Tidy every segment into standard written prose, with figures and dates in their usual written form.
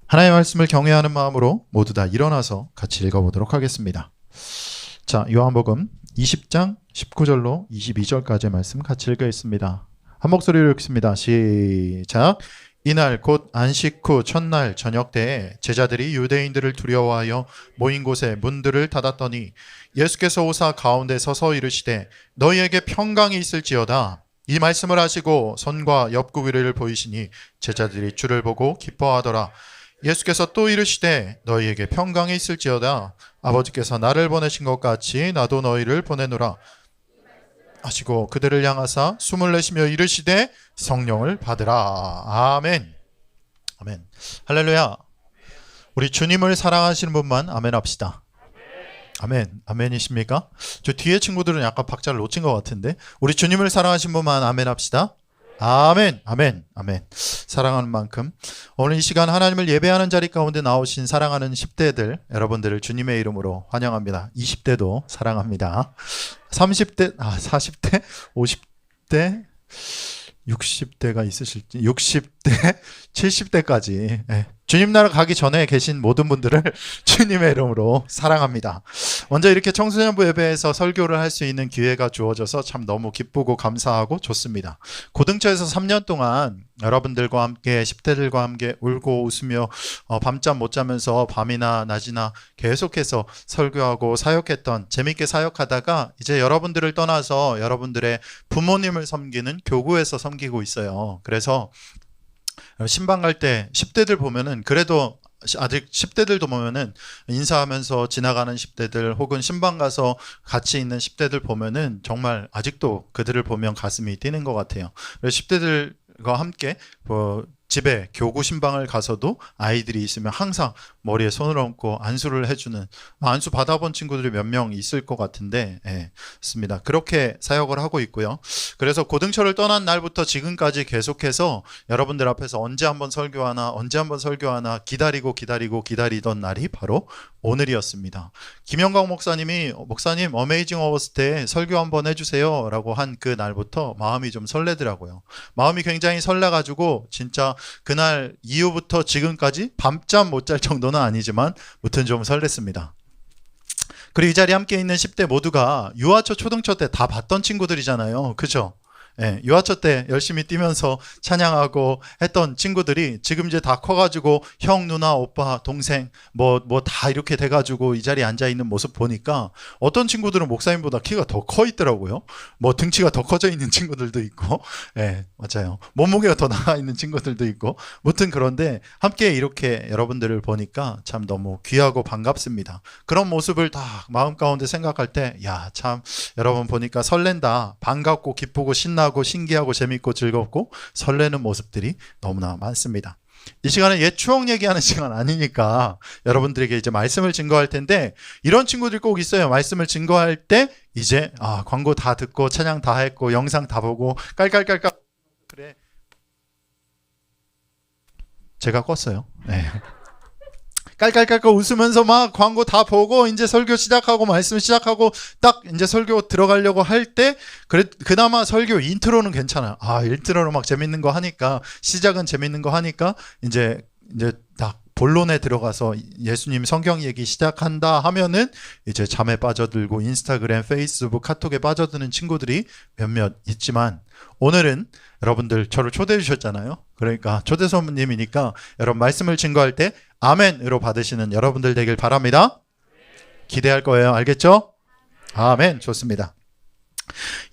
하나님의 말씀을 경외하는 마음으로 모두 다 일어나서 같이 읽어보도록 하겠습니다. 자, 요한복음 20장 19절로 22절까지의 말씀 같이 읽겠습니다. 한 목소리로 읽습니다. 시작. 이날 곧 안식 후 첫날 저녁 때에 제자들이 유대인들을 두려워하여 모인 곳에 문들을 닫았더니 예수께서 오사 가운데 서서 이르시되 너희에게 평강이 있을지어다. 이 말씀을 하시고 손과 옆구리를 보이시니 제자들이 주를 보고 기뻐하더라. 예수께서 또 이르시되 너희에게 평강이 있을지어다. 아버지께서 나를 보내신 것 같이 나도 너희를 보내노라 하시고 그들을 향하사 숨을 내쉬며 이르시되 성령을 받으라. 아멘. 아멘. 할렐루야. 우리 주님을 사랑하시는 분만 아멘 합시다. 아멘. 아멘이십니까? 저 뒤에 친구들은 약간 박자를 놓친 것 같은데 우리 주님을 사랑하시는 분만 아멘 합시다. 아멘. 아멘. 아멘. 사랑하는 만큼 오늘 이 시간 하나님을 예배하는 자리 가운데 나오신 사랑하는 10대들 여러분들을 주님의 이름으로 환영합니다. 20대도 사랑합니다. 30대, 40대, 50대, 60대가 있으실지 60대, 70대까지 주님 나라 가기 전에 계신 모든 분들을 주님의 이름으로 사랑합니다. 먼저 이렇게 청소년부 예배에서 설교를 할 수 있는 기회가 주어져서 참 너무 기쁘고 감사하고 좋습니다. 고등처에서 3년 동안 여러분들과 함께 10대들과 함께 울고 웃으며 밤잠 못 자면서 밤이나 낮이나 계속해서 설교하고 사역했던 재밌게 사역하다가 이제 여러분들을 떠나서 여러분들의 부모님을 섬기는 교구에서 섬기고 있어요. 그래서 신방 갈 때 10대들 보면은 그래도 아직 10대들도 보면은 인사하면서 지나가는 10대들 혹은 신방 가서 같이 있는 10대들 보면은 정말 아직도 그들을 보면 가슴이 뛰는 것 같아요. 그래서 10대들과 함께 집에 교구 신방을 가서도 아이들이 있으면 항상 머리에 손을 얹고 안수를 해주는 안수 받아본 친구들이 몇 명 있을 것 같은데 맞습니다. 그렇게 사역을 하고 있고요. 그래서 고등처를 떠난 날부터 지금까지 계속해서 여러분들 앞에서 언제 한번 설교하나 기다리던 날이 바로 오늘이었습니다. 김영광 목사님 어메이징 어워스 때 설교 한번 해주세요 라고 한 그 날부터 마음이 좀 설레더라고요. 마음이 굉장히 설레가지고 진짜 그날 이후부터 지금까지 밤잠 못 잘 정도는 아니지만 무튼 좀 설렜습니다. 그리고 이 자리에 함께 있는 10대 모두가 유아초 초등초 때 다 봤던 친구들이잖아요. 그죠? 유아초 때 열심히 뛰면서 찬양하고 했던 친구들이 지금 이제 다 커가지고 형, 누나, 오빠, 동생 뭐 다 이렇게 돼가지고 이 자리에 앉아있는 모습 보니까 어떤 친구들은 목사님보다 키가 더 커 있더라고요. 뭐 등치가 더 커져 있는 친구들도 있고 맞아요. 몸무게가 더 나가 있는 친구들도 있고 무튼 그런데 함께 이렇게 여러분들을 보니까 참 너무 귀하고 반갑습니다. 그런 모습을 다 마음 가운데 생각할 때 야, 참 여러분 보니까 설렌다. 반갑고 기쁘고 신나고 신기하고 재밌고 즐겁고 설레는 모습들이 너무나 많습니다. 이 시간은 옛 추억 얘기하는 시간 아니니까 여러분들에게 이제 말씀을 증거할 텐데 이런 친구들 꼭 있어요. 말씀을 증거할 때 이제 광고 다 듣고 찬양 다 했고 영상 다 보고 깔깔깔깔 그래 제가 껐어요. 깔깔깔깔 웃으면서 막 광고 다 보고 이제 설교 시작하고 말씀 시작하고 딱 이제 설교 들어가려고 할 때 그나마 설교 인트로는 괜찮아요. 인트로는 막 재밌는 거 하니까 시작은 재밌는 거 하니까 이제 딱 본론에 들어가서 예수님 성경 얘기 시작한다 하면은 이제 잠에 빠져들고 인스타그램, 페이스북, 카톡에 빠져드는 친구들이 몇몇 있지만 오늘은 여러분들 저를 초대해 주셨잖아요. 그러니까 초대 손님이니까 여러분 말씀을 증거할 때 아멘으로 받으시는 여러분들 되길 바랍니다. 기대할 거예요. 알겠죠? 아멘. 좋습니다.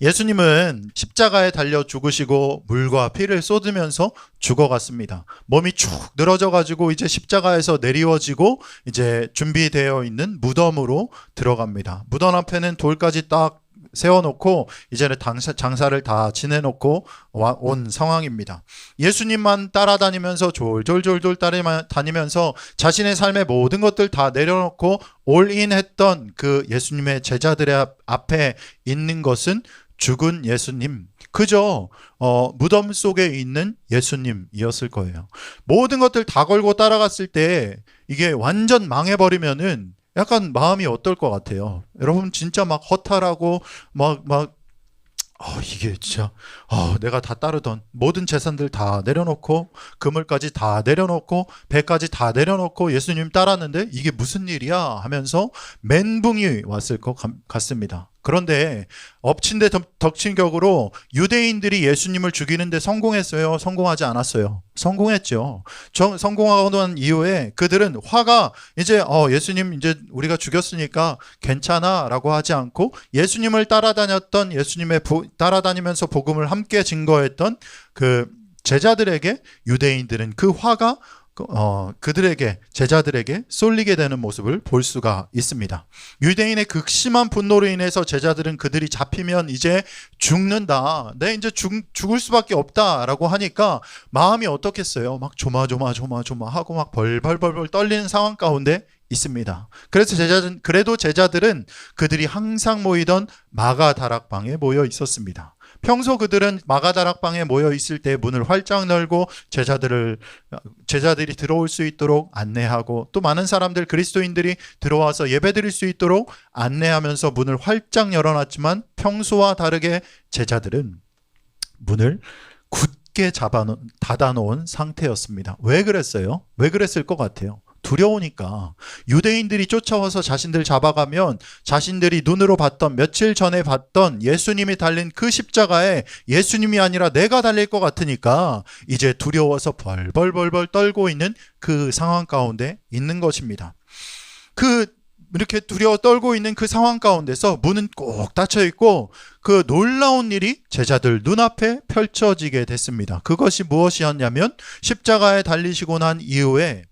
예수님은 십자가에 달려 죽으시고 물과 피를 쏟으면서 죽어갔습니다. 몸이 축 늘어져 가지고 이제 십자가에서 내리워지고 이제 준비되어 있는 무덤으로 들어갑니다. 무덤 앞에는 돌까지 딱 세워놓고 이제는 장사를 다 지내놓고 온 상황입니다. 예수님만 따라다니면서 졸졸졸졸 따라다니면서 자신의 삶의 모든 것들 다 내려놓고 올인했던 그 예수님의 제자들의 앞에 있는 것은 죽은 예수님, 그저 무덤 속에 있는 예수님이었을 거예요. 모든 것들 다 걸고 따라갔을 때 이게 완전 망해버리면은 약간 마음이 어떨 것 같아요? 여러분 진짜 막 허탈하고 막 이게 진짜 내가 다 따르던 모든 재산들 다 내려놓고 그물까지 다 내려놓고 배까지 다 내려놓고 예수님 따랐는데 이게 무슨 일이야 하면서 멘붕이 왔을 것 같습니다. 그런데 엎친 데 덮친 격으로 유대인들이 예수님을 죽이는데 성공했어요? 성공하지 않았어요? 성공했죠. 성공하고 난 이후에 그들은 화가 이제 예수님 이제 우리가 죽였으니까 괜찮아 라고 하지 않고 예수님을 따라다녔던 따라다니면서 복음을 함께 증거했던 그 제자들에게 유대인들은 그 화가 그들에게 제자들에게 쏠리게 되는 모습을 볼 수가 있습니다. 유대인의 극심한 분노로 인해서 제자들은 그들이 잡히면 이제 죽는다. 이제 죽을 수밖에 없다라고 하니까 마음이 어떻겠어요? 막 조마조마하고 막 벌벌벌 떨리는 상황 가운데 있습니다. 그래도 제자들은 그들이 항상 모이던 마가다락방에 모여 있었습니다. 평소 그들은 마가다락방에 모여 있을 때 문을 활짝 열고 제자들이 들어올 수 있도록 안내하고 또 많은 사람들 그리스도인들이 들어와서 예배드릴 수 있도록 안내하면서 문을 활짝 열어놨지만 평소와 다르게 제자들은 문을 굳게 닫아놓은 상태였습니다. 왜 그랬어요? 왜 그랬을 것 같아요? 두려우니까. 유대인들이 쫓아와서 자신들 잡아가면 자신들이 눈으로 봤던 며칠 전에 봤던 예수님이 달린 그 십자가에 예수님이 아니라 내가 달릴 것 같으니까 이제 두려워서 벌벌벌 떨고 있는 그 상황 가운데 있는 것입니다. 이렇게 두려워 떨고 있는 그 상황 가운데서 문은 꼭 닫혀 있고 그 놀라운 일이 제자들 눈앞에 펼쳐지게 됐습니다. 그것이 무엇이었냐면 십자가에 달리시고 난 이후에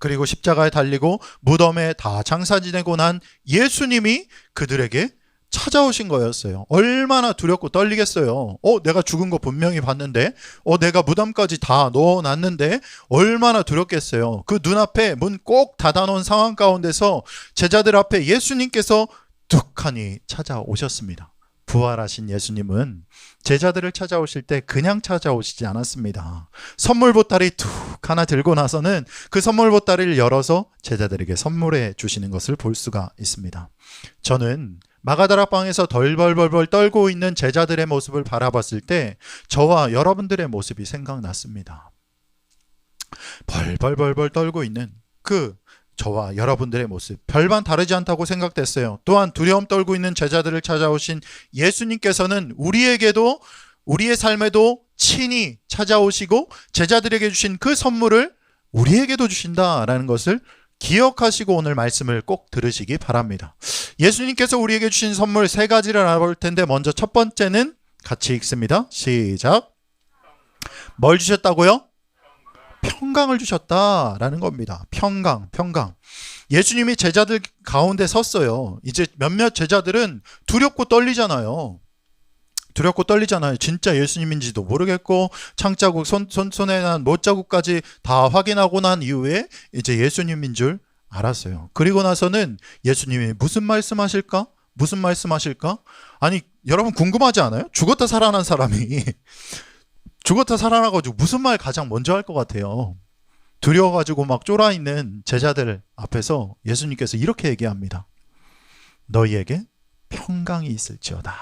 그리고 십자가에 달리고 무덤에 다 장사 지내고 난 예수님이 그들에게 찾아오신 거였어요. 얼마나 두렵고 떨리겠어요. 내가 죽은 거 분명히 봤는데 내가 무덤까지 다 넣어놨는데 얼마나 두렵겠어요. 그 눈앞에 문 꼭 닫아놓은 상황 가운데서 제자들 앞에 예수님께서 뚝하니 찾아오셨습니다. 부활하신 예수님은 제자들을 찾아오실 때 그냥 찾아오시지 않았습니다. 선물 보따리 툭 하나 들고 나서는 그 선물 보따리를 열어서 제자들에게 선물해 주시는 것을 볼 수가 있습니다. 저는 마가다락방에서 덜벌벌벌 떨고 있는 제자들의 모습을 바라봤을 때 저와 여러분들의 모습이 생각났습니다. 벌벌벌벌 떨고 있는 저와 여러분들의 모습 별반 다르지 않다고 생각됐어요. 또한 두려움 떨고 있는 제자들을 찾아오신 예수님께서는 우리에게도 우리의 삶에도 친히 찾아오시고 제자들에게 주신 그 선물을 우리에게도 주신다라는 것을 기억하시고 오늘 말씀을 꼭 들으시기 바랍니다. 예수님께서 우리에게 주신 선물 3가지를 알아볼 텐데 먼저 첫 번째는 같이 읽습니다. 시작. 뭘 주셨다고요? 평강을 주셨다라는 겁니다. 평강. 예수님이 제자들 가운데 섰어요. 이제 몇몇 제자들은 두렵고 떨리잖아요. 진짜 예수님인지도 모르겠고 창자국, 손에 난 못자국까지 다 확인하고 난 이후에 이제 예수님인 줄 알았어요. 그리고 나서는 예수님이 무슨 말씀하실까? 아니 여러분 궁금하지 않아요? 죽었다 살아난 사람이 죽었다 살아나가지고 무슨 말 가장 먼저 할 것 같아요? 두려워가지고 막 쫄아있는 제자들 앞에서 예수님께서 이렇게 얘기합니다. 너희에게 평강이 있을지어다.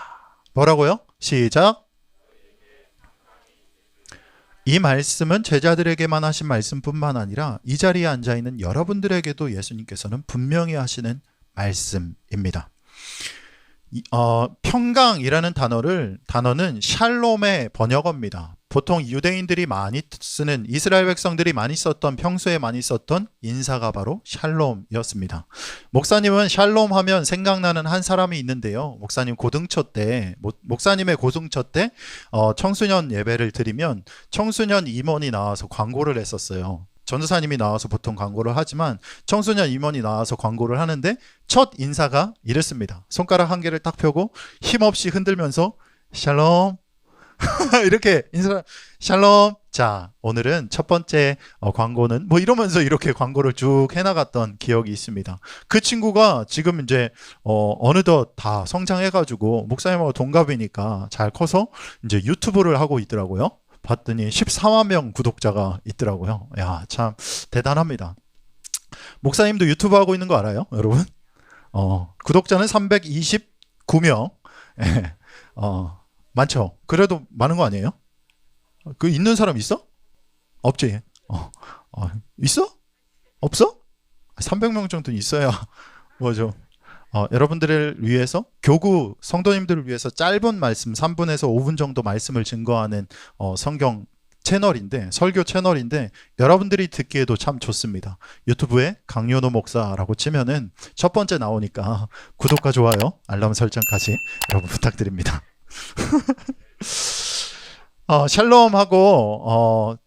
뭐라고요? 시작. 이 말씀은 제자들에게만 하신 말씀뿐만 아니라 이 자리에 앉아있는 여러분들에게도 예수님께서는 분명히 하시는 말씀입니다. 평강이라는 단어는 샬롬의 번역어입니다. 보통 유대인들이 많이 쓰는 이스라엘 백성들이 평소에 많이 썼던 인사가 바로 샬롬이었습니다. 목사님은 샬롬 하면 생각나는 한 사람이 있는데요. 목사님의 고등처 때 청소년 예배를 드리면 청소년 임원이 나와서 광고를 했었어요. 전도사님이 나와서 보통 광고를 하지만 청소년 임원이 나와서 광고를 하는데 첫 인사가 이랬습니다. 손가락 한 개를 딱 펴고 힘없이 흔들면서 샬롬 이렇게 샬롬. 자, 오늘은 첫 번째 광고는 이러면서 이렇게 광고를 쭉 해나갔던 기억이 있습니다. 그 친구가 지금 이제 어느덧 다 성장해가지고 목사님하고 동갑이니까 잘 커서 이제 유튜브를 하고 있더라고요. 봤더니 14만 명 구독자가 있더라고요. 야, 참 대단합니다. 목사님도 유튜브 하고 있는 거 알아요, 여러분? 구독자는 329명. 많죠. 그래도 많은 거 아니에요? 그 있는 사람 있어? 없지. 있어? 없어? 300명 정도는 있어야 뭐죠. 여러분들을 위해서 교구 성도님들을 위해서 짧은 말씀 3분에서 5분 정도 말씀을 증거하는 성경 채널인데, 설교 채널인데 여러분들이 듣기에도 참 좋습니다. 유튜브에 강연호 목사라고 치면은 첫 번째 나오니까 구독과 좋아요, 알람 설정까지 여러분 부탁드립니다. 샬롬하고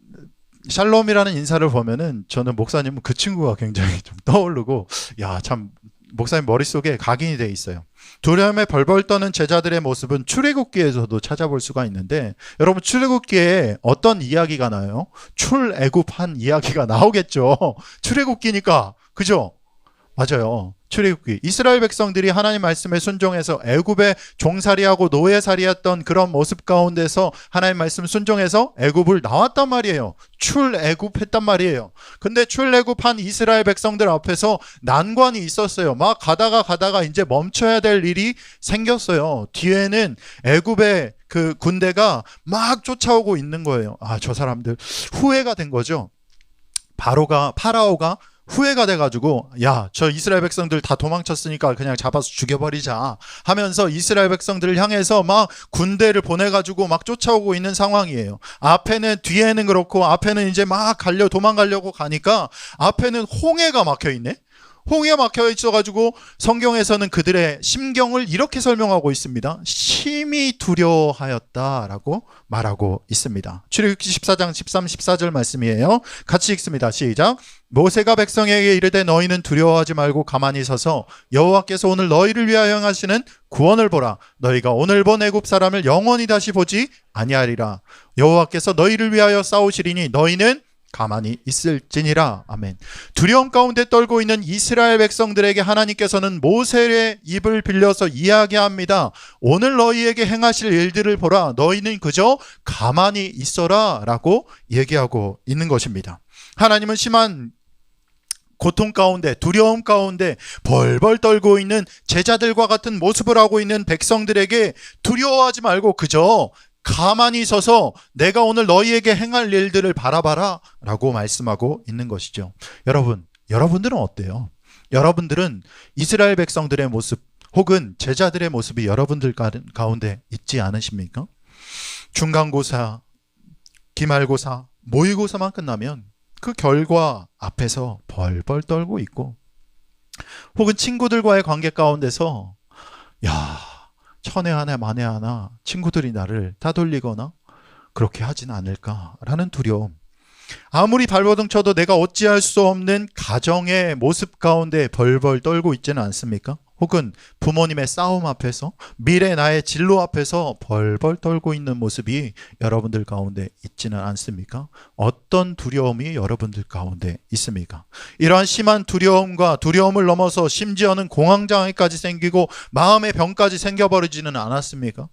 샬롬이라는 인사를 보면은 저는 목사님은 그 친구가 굉장히 좀 떠오르고, 야, 참 목사님 머릿속에 각인이 돼 있어요. 두려움에 벌벌 떠는 제자들의 모습은 출애굽기에서도 찾아볼 수가 있는데, 여러분 출애굽기에 어떤 이야기가 나요? 출애굽한 이야기가 나오겠죠. 출애굽기니까. 그죠? 맞아요. 출애굽기. 이스라엘 백성들이 하나님 말씀에 순종해서 애굽에 종살이하고 노예살이했던 그런 모습 가운데서 하나님 말씀 순종해서 애굽을 나왔단 말이에요. 출애굽했단 말이에요. 근데 출애굽한 이스라엘 백성들 앞에서 난관이 있었어요. 막 가다가 이제 멈춰야 될 일이 생겼어요. 뒤에는 애굽의 그 군대가 막 쫓아오고 있는 거예요. 저 사람들 후회가 된 거죠. 파라오가 후회가 돼가지고, 야, 저 이스라엘 백성들 다 도망쳤으니까 그냥 잡아서 죽여버리자 하면서 이스라엘 백성들을 향해서 막 군대를 보내가지고 막 쫓아오고 있는 상황이에요. 뒤에는 그렇고 앞에는 이제 막 도망가려고 가니까 앞에는 홍해가 막혀 있네. 홍해가 막혀 있어가지고 성경에서는 그들의 심경을 이렇게 설명하고 있습니다. 심히 두려워하였다라고 말하고 있습니다. 출애굽기 14장 13, 14절 말씀이에요. 같이 읽습니다. 시작. 모세가 백성에게 이르되 너희는 두려워하지 말고 가만히 서서 여호와께서 오늘 너희를 위하여 행하시는 구원을 보라. 너희가 오늘 본 애굽 사람을 영원히 다시 보지 아니하리라. 여호와께서 너희를 위하여 싸우시리니 너희는 가만히 있을지니라. 아멘. 두려움 가운데 떨고 있는 이스라엘 백성들에게 하나님께서는 모세의 입을 빌려서 이야기합니다. 오늘 너희에게 행하실 일들을 보라. 너희는 그저 가만히 있어라 라고 얘기하고 있는 것입니다. 하나님은 심한 고통 가운데, 두려움 가운데 벌벌 떨고 있는 제자들과 같은 모습을 하고 있는 백성들에게 두려워하지 말고 그저 가만히 서서 내가 오늘 너희에게 행할 일들을 바라봐라 라고 말씀하고 있는 것이죠. 여러분들은 어때요? 여러분들은 이스라엘 백성들의 모습 혹은 제자들의 모습이 여러분들 가운데 있지 않으십니까? 중간고사, 기말고사, 모의고사만 끝나면 그 결과 앞에서 벌벌 떨고 있고, 혹은 친구들과의 관계 가운데서 천에 하나 만에 하나 친구들이 나를 따돌리거나 그렇게 하진 않을까라는 두려움, 아무리 발버둥 쳐도 내가 어찌할 수 없는 가정의 모습 가운데 벌벌 떨고 있지는 않습니까? 혹은 부모님의 싸움 앞에서, 미래 나의 진로 앞에서 벌벌 떨고 있는 모습이 여러분들 가운데 있지는 않습니까? 어떤 두려움이 여러분들 가운데 있습니까? 이러한 심한 두려움을 넘어서 심지어는 공황장애까지 생기고 마음의 병까지 생겨버리지는 않았습니까?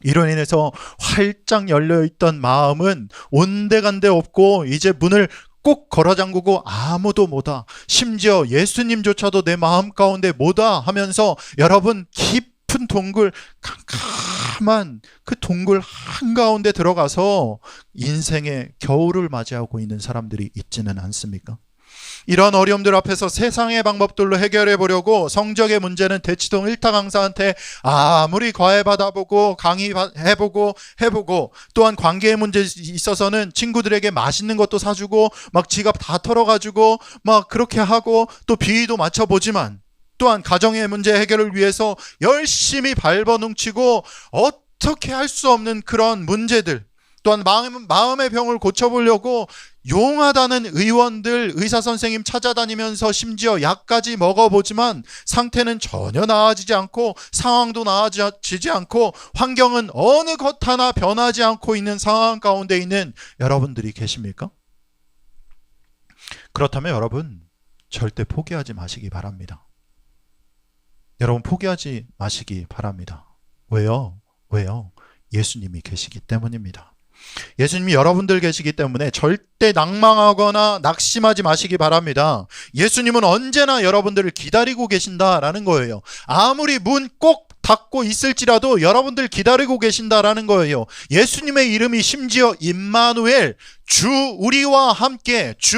이로 인해서 활짝 열려있던 마음은 온데간데 없고 이제 문을 꼭 걸어 잠그고 아무도 못와, 심지어 예수님조차도 내 마음 가운데 못와 하면서 여러분 깊은 동굴, 캄캄한 그 동굴 한가운데 들어가서 인생의 겨울을 맞이하고 있는 사람들이 있지는 않습니까? 이런 어려움들 앞에서 세상의 방법들로 해결해 보려고 성적의 문제는 대치동 1타 강사한테 아무리 과외 받아보고 강의해보고 또한 관계의 문제에 있어서는 친구들에게 맛있는 것도 사주고 막 지갑 다 털어가지고 막 그렇게 하고 또 비위도 맞춰보지만, 또한 가정의 문제 해결을 위해서 열심히 발버둥치고 어떻게 할 수 없는 그런 문제들, 또한 마음의 병을 고쳐보려고 용하다는 의사 선생님 찾아다니면서 심지어 약까지 먹어보지만 상태는 전혀 나아지지 않고, 상황도 나아지지 않고, 환경은 어느 것 하나 변하지 않고 있는 상황 가운데 있는 여러분들이 계십니까? 그렇다면 여러분 절대 포기하지 마시기 바랍니다. 여러분 포기하지 마시기 바랍니다. 왜요? 예수님이 계시기 때문입니다. 예수님이 여러분들 계시기 때문에 절대 낭망하거나 낙심하지 마시기 바랍니다. 예수님은 언제나 여러분들을 기다리고 계신다라는 거예요. 아무리 문 꼭 닫고 있을지라도 여러분들 기다리고 계신다라는 거예요. 예수님의 이름이 심지어 임마누엘, 주 우리와 함께, 주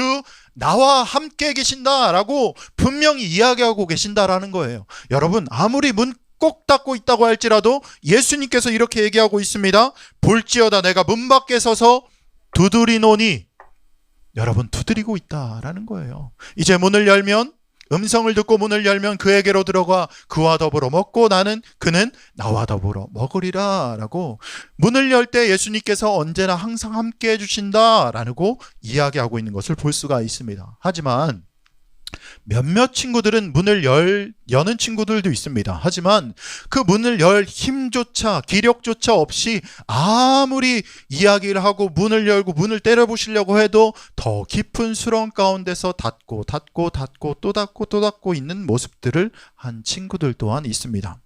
나와 함께 계신다라고 분명히 이야기하고 계신다라는 거예요. 여러분, 아무리 문 꼭 닫고 있다고 할지라도 예수님께서 이렇게 얘기하고 있습니다. 볼지어다 내가 문 밖에 서서 두드리노니, 여러분 두드리고 있다라는 거예요. 이제 문을 열면, 음성을 듣고 문을 열면 그에게로 들어가 그와 더불어 먹고 그는 나와 더불어 먹으리라 라고, 문을 열 때 예수님께서 언제나 항상 함께 해주신다라고 이야기하고 있는 것을 볼 수가 있습니다. 하지만 몇몇 친구들은 문을 여는 친구들도 있습니다. 하지만 그 문을 열 힘조차, 기력조차 없이 아무리 이야기를 하고 문을 열고 문을 때려부시려고 해도 더 깊은 수렁 가운데서 닫고 또 닫고 있는 모습들을 한 친구들 또한 있습니다.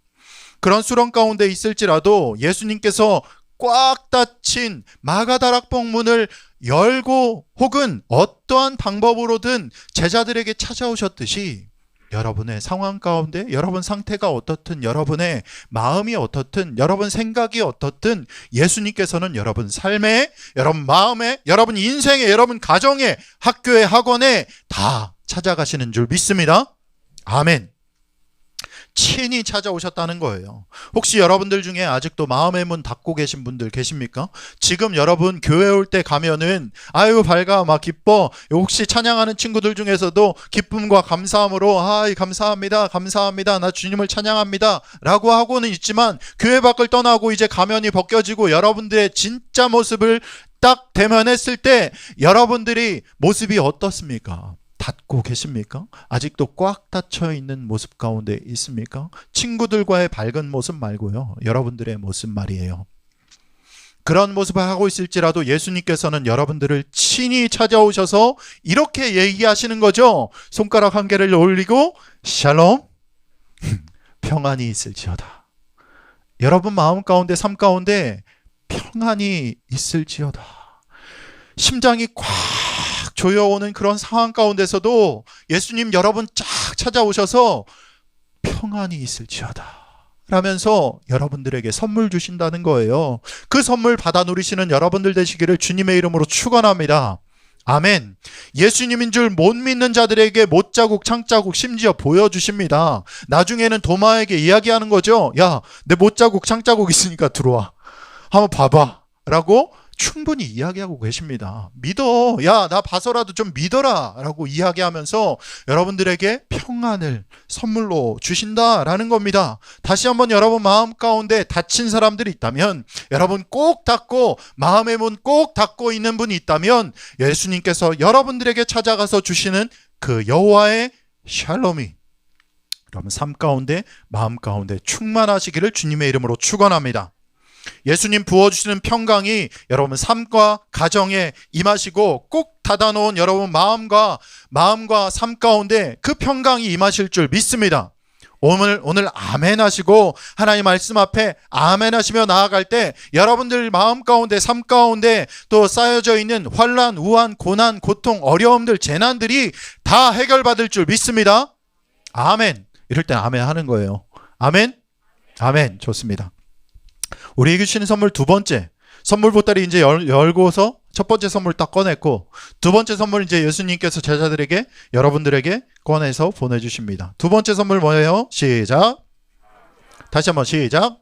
그런 수렁 가운데 있을지라도 예수님께서 꽉 닫힌 마가다락방 문을 열고 혹은 어떠한 방법으로든 제자들에게 찾아오셨듯이, 여러분의 상황 가운데 여러분 상태가 어떻든, 여러분의 마음이 어떻든, 여러분 생각이 어떻든 예수님께서는 여러분 삶에, 여러분 마음에, 여러분 인생에, 여러분 가정에, 학교에, 학원에 다 찾아가시는 줄 믿습니다. 아멘. 친히 찾아오셨다는 거예요. 혹시 여러분들 중에 아직도 마음의 문 닫고 계신 분들 계십니까? 지금 여러분 교회 올 때 가면은 아유 밝아 막 기뻐, 혹시 찬양하는 친구들 중에서도 기쁨과 감사함으로 감사합니다 나 주님을 찬양합니다 라고 하고는 있지만, 교회 밖을 떠나고 이제 가면이 벗겨지고 여러분들의 진짜 모습을 딱 대면했을 때 여러분들이 모습이 어떻습니까? 닫고 계십니까? 아직도 꽉 닫혀 있는 모습 가운데 있습니까? 친구들과의 밝은 모습 말고요, 여러분들의 모습 말이에요. 그런 모습을 하고 있을지라도 예수님께서는 여러분들을 친히 찾아오셔서 이렇게 얘기하시는 거죠. 손가락 한 개를 올리고 샬롬 평안이 있을지어다. 여러분 마음 가운데, 삶 가운데 평안이 있을지어다. 심장이 꽉 조여오는 그런 상황 가운데서도 예수님 여러분 쫙 찾아오셔서 평안이 있을지어다 라면서 여러분들에게 선물 주신다는 거예요. 그 선물 받아 누리시는 여러분들 되시기를 주님의 이름으로 축원합니다. 아멘. 예수님인 줄 못 믿는 자들에게 못자국, 창자국 심지어 보여주십니다. 나중에는 도마에게 이야기하는 거죠. 야, 내 못자국, 창자국 있으니까 들어와. 한번 봐봐 라고 충분히 이야기하고 계십니다. 믿어. 야, 나 봐서라도 좀 믿어라 라고 이야기하면서 여러분들에게 평안을 선물로 주신다라는 겁니다. 다시 한번 여러분 마음 가운데 닫힌 사람들이 있다면, 여러분 꼭 닫고 마음의 문 꼭 닫고 있는 분이 있다면 예수님께서 여러분들에게 찾아가서 주시는 그 여호와의 샬롬이 여러분 삶 가운데, 마음 가운데 충만하시기를 주님의 이름으로 축원합니다. 예수님 부어주시는 평강이 여러분 삶과 가정에 임하시고, 꼭 닫아놓은 여러분 마음과 삶 가운데 그 평강이 임하실 줄 믿습니다. 오늘 아멘 하시고 하나님 말씀 앞에 아멘 하시며 나아갈 때 여러분들 마음 가운데, 삶 가운데 또 쌓여져 있는 환난, 우한, 고난, 고통, 어려움들, 재난들이 다 해결받을 줄 믿습니다. 아멘. 이럴 때 아멘 하는 거예요. 아멘. 아멘. 좋습니다. 우리에게 주시는 선물 두 번째, 선물 보따리 이제 열고서 첫 번째 선물 딱 꺼냈고, 두 번째 선물 이제 예수님께서 제자들에게, 여러분들에게 꺼내서 보내주십니다. 두 번째 선물 뭐예요? 시작. 다시 한번 시작.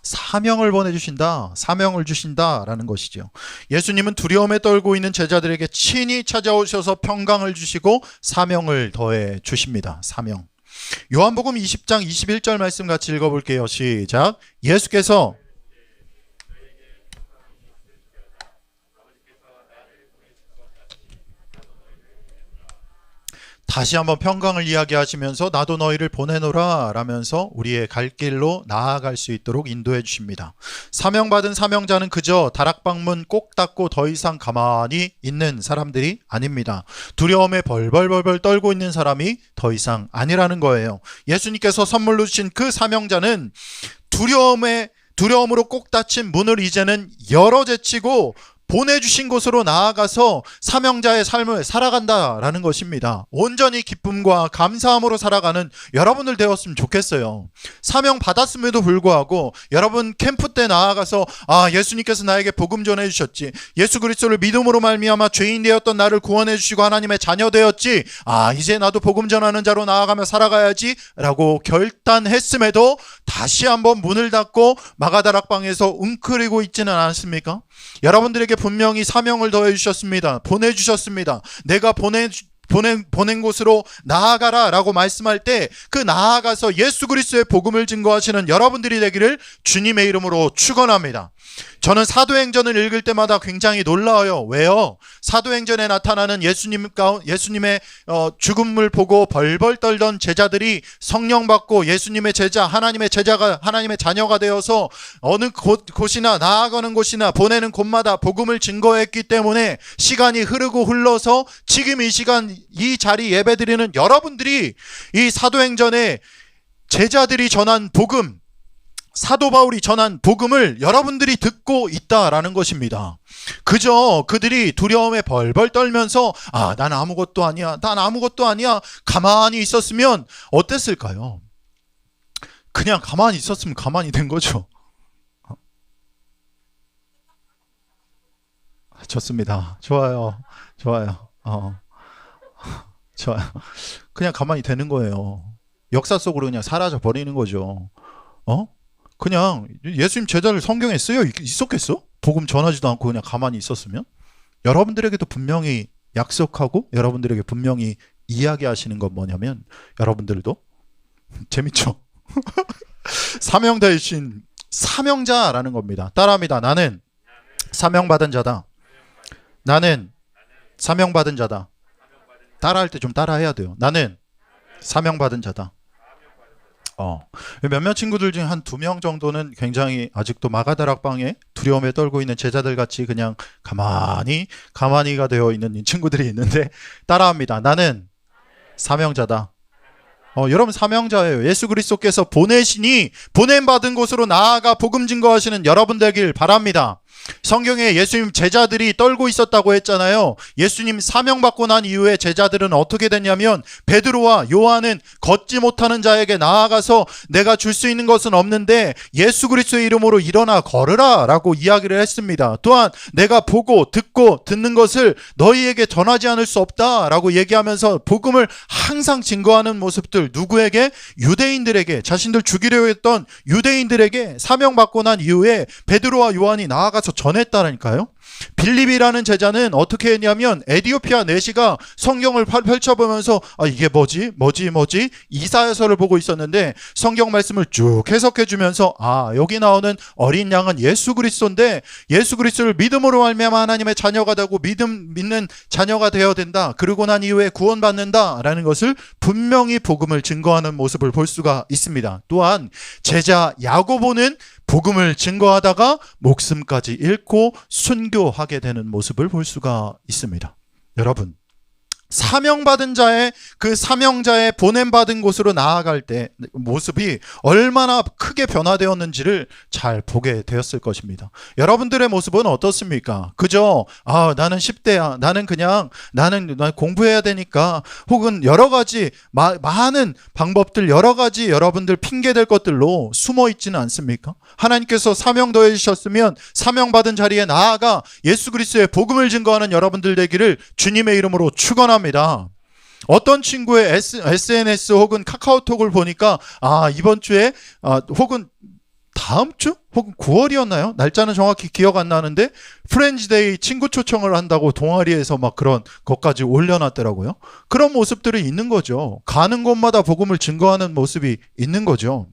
사명을 보내주신다, 사명을 주신다라는 것이죠. 예수님은 두려움에 떨고 있는 제자들에게 친히 찾아오셔서 평강을 주시고 사명을 더해 주십니다. 사명. 요한복음 20장 21절 말씀 같이 읽어볼게요. 시작. 예수께서 다시 한번 평강을 이야기하시면서 나도 너희를 보내노라 라면서 우리의 갈 길로 나아갈 수 있도록 인도해 주십니다. 사명받은 사명자는 그저 다락방문 꼭 닫고 더 이상 가만히 있는 사람들이 아닙니다. 두려움에 벌벌 떨고 있는 사람이 더 이상 아니라는 거예요. 예수님께서 선물로 주신 그 사명자는 두려움으로 꼭 닫힌 문을 이제는 열어 제치고 보내주신 곳으로 나아가서 사명자의 삶을 살아간다라는 것입니다. 온전히 기쁨과 감사함으로 살아가는 여러분들 되었으면 좋겠어요. 사명 받았음에도 불구하고 여러분 캠프 때 나아가서 예수님께서 나에게 복음 전해주셨지, 예수 그리스도를 믿음으로 말미암아 죄인 되었던 나를 구원해 주시고 하나님의 자녀 되었지, 이제 나도 복음 전하는 자로 나아가며 살아가야지 라고 결단했음에도 다시 한번 문을 닫고 마가다락방에서 웅크리고 있지는 않습니까? 여러분들에게 분명히 사명을 더해 주셨습니다. 보내주셨습니다. 내가 보낸 곳으로 나아가라 라고 말씀할 때 그 나아가서 예수 그리스도의 복음을 증거하시는 여러분들이 되기를 주님의 이름으로 축원합니다. 저는 사도행전을 읽을 때마다 굉장히 놀라워요. 왜요? 사도행전에 나타나는 예수님의 죽음을 보고 벌벌 떨던 제자들이 성령 받고 예수님의 제자, 하나님의 제자가 하나님의 자녀가 되어서 어느 곳이나 나아가는 곳이나 보내는 곳마다 복음을 증거했기 때문에 시간이 흐르고 흘러서 지금 이 시간 이 자리 예배드리는 여러분들이 이 사도행전에 제자들이 전한 복음, 사도 바울이 전한 복음을 여러분들이 듣고 있다라는 것입니다. 그저 그들이 두려움에 벌벌 떨면서 난 아무것도 아니야, 난 아무것도 아니야 가만히 있었으면 어땠을까요? 그냥 가만히 있었으면 가만히 된 거죠. 좋습니다. 좋아요. 좋아요. 그냥 가만히 되는 거예요. 역사 속으로 그냥 사라져 버리는 거죠. 그냥 예수님 제자를 성경에 쓰여 있었겠어? 복음 전하지도 않고 그냥 가만히 있었으면? 여러분들에게도 분명히 약속하고 여러분들에게 분명히 이야기하시는 건 뭐냐면, 여러분들도 재밌죠? 사명되신 사명자라는 겁니다. 따라합니다. 나는 사명받은 자다. 나는 사명받은 자다. 따라할 때 좀 따라해야 돼요. 나는 사명받은 자다. 몇몇 친구들 중에 한 2명 정도는 굉장히 아직도 마가다락방에 두려움에 떨고 있는 제자들 같이 그냥 가만히가 되어 있는 친구들이 있는데, 따라합니다. 나는 사명자다. 여러분 사명자예요. 예수 그리스도께서 보내시니 보냄받은 곳으로 나아가 복음 증거하시는 여러분 되길 바랍니다. 성경에 예수님 제자들이 떨고 있었다고 했잖아요. 예수님 사명받고 난 이후에 제자들은 어떻게 됐냐면, 베드로와 요한은 걷지 못하는 자에게 나아가서 내가 줄 수 있는 것은 없는데 예수 그리스도의 이름으로 일어나 걸으라 라고 이야기를 했습니다. 또한 내가 보고 듣고 듣는 것을 너희에게 전하지 않을 수 없다 라고 얘기하면서 복음을 항상 증거하는 모습들, 누구에게? 유대인들에게, 자신들 죽이려 했던 유대인들에게 사명받고 난 이후에 베드로와 요한이 나아가서 전했다니까요. 빌립이라는 제자는 어떻게 했냐면, 에디오피아 내시가 성경을 펼쳐보면서 이게 뭐지? 이사야서를 보고 있었는데 성경 말씀을 쭉 해석해주면서 여기 나오는 어린 양은 예수 그리스도인데 예수 그리스도를 믿음으로 말미암아 하나님의 자녀가 되고 믿는 자녀가 되어야 된다. 그러고 난 이후에 구원받는다라는 것을 분명히 복음을 증거하는 모습을 볼 수가 있습니다. 또한 제자 야고보는 복음을 증거하다가 목숨까지 잃고 순교하게 되는 모습을 볼 수가 있습니다. 여러분, 사명받은 자의 그 사명자의 보냄받은 곳으로 나아갈 때 모습이 얼마나 크게 변화되었는지를 잘 보게 되었을 것입니다. 여러분들의 모습은 어떻습니까? 그저 나는 10대야, 나는 공부해야 되니까, 혹은 여러 가지 많은 방법들, 여러 가지 여러분들 핑계될 것들로 숨어 있지는 않습니까? 하나님께서 사명 더해 주셨으면 사명받은 자리에 나아가 예수 그리스도의 복음을 증거하는 여러분들 되기를 주님의 이름으로 축원합니다. 어떤 친구의 SNS 혹은 카카오톡을 보니까 이번 주에 혹은 다음 주 혹은 9월이었나요? 날짜는 정확히 기억 안 나는데 프렌즈데이 친구 초청을 한다고 동아리에서 막 그런 것까지 올려놨더라고요. 그런 모습들이 있는 거죠. 가는 곳마다 복음을 증거하는 모습이 있는 거죠.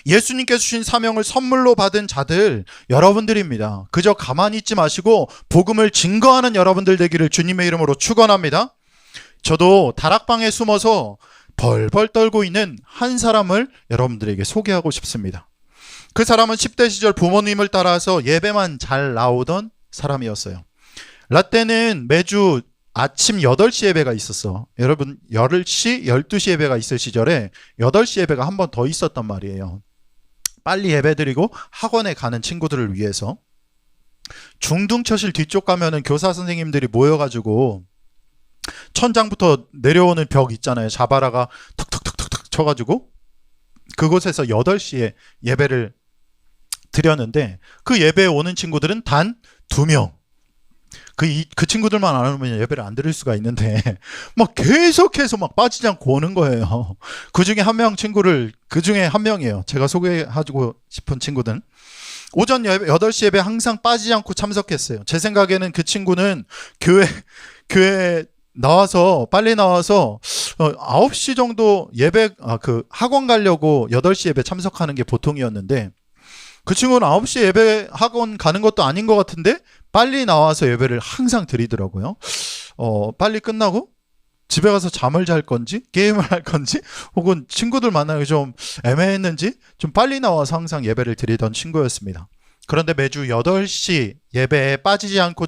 예수님께서 주신 사명을 선물로 받은 자들 여러분들입니다. 그저 가만히 있지 마시고 복음을 증거하는 여러분들 되기를 주님의 이름으로 축원합니다. 저도 다락방에 숨어서 벌벌 떨고 있는 한 사람을 여러분들에게 소개하고 싶습니다. 그 사람은 10대 시절 부모님을 따라서 예배만 잘 나오던 사람이었어요. 라떼는 매주 아침 8시 예배가 있었어. 여러분 10시, 12시 예배가 있을 시절에 8시 예배가 한 번 더 있었단 말이에요. 빨리 예배드리고 학원에 가는 친구들을 위해서. 중등처실 뒤쪽 가면은 교사 선생님들이 모여가지고 천장부터 내려오는 벽 있잖아요. 자바라가 턱턱턱턱턱 쳐가지고 그곳에서 8시에 예배를 드렸는데 그 예배에 오는 친구들은 단 2명. 그 친구들만 안 오면 예배를 안 드릴 수가 있는데 막 계속해서 막 빠지지 않고 오는 거예요. 그 중에 한 명 친구를 그 중에 한 명이에요. 제가 소개하고 싶은 친구들. 오전 예배 8시 예배 항상 빠지지 않고 참석했어요. 제 생각에는 그 친구는 교회 나와서 빨리 나와서 9시 정도 예배 그 학원 가려고 8시 예배 참석하는 게 보통이었는데 그 친구는 9시 예배 학원 가는 것도 아닌 것 같은데 빨리 나와서 예배를 항상 드리더라고요. 빨리 끝나고 집에 가서 잠을 잘 건지 게임을 할 건지 혹은 친구들 만나기 좀 애매했는지 좀 빨리 나와서 항상 예배를 드리던 친구였습니다. 그런데 매주 8시 예배에 빠지지 않고